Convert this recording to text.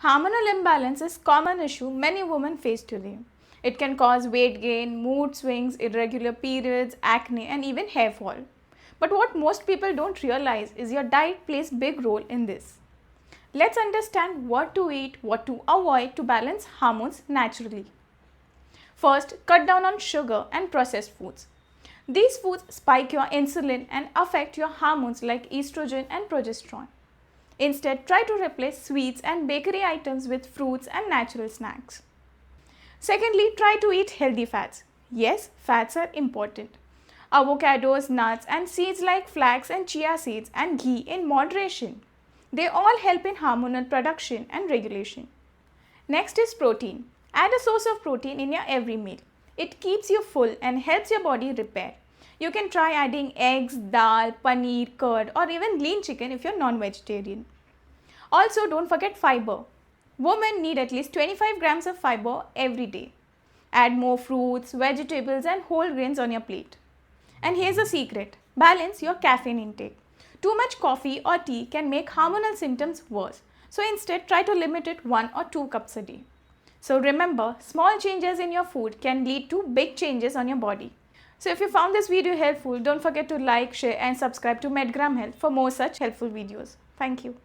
Hormonal imbalance is a common issue many women face today. It can cause weight gain, mood swings, irregular periods, acne, and even hair fall. But what most people don't realize is your diet plays a big role in this. Let's understand what to eat, what to avoid to balance hormones naturally. First, cut down on sugar and processed foods. These foods spike your insulin and affect your hormones like estrogen and progesterone. Instead, try to replace sweets and bakery items with fruits and natural snacks. Secondly, try to eat healthy fats. Yes, fats are important. Avocados, nuts, and seeds like flax and chia seeds and ghee in moderation. They all help in hormonal production and regulation. Next is protein. Add a source of protein in your every meal. It keeps you full and helps your body repair. You can try adding eggs, dal, paneer, curd, or even lean chicken if you're non-vegetarian. Also, don't forget fiber. Women need at least 25 grams of fiber every day. Add more fruits, vegetables, and whole grains on your plate. And here's a secret. Balance your caffeine intake. Too much coffee or tea can make hormonal symptoms worse. So instead, try to limit it 1 or 2 cups a day. So remember, small changes in your food can lead to big changes on your body. So if you found this video helpful, don't forget to like, share and subscribe to MedGram Health for more such helpful videos. Thank you.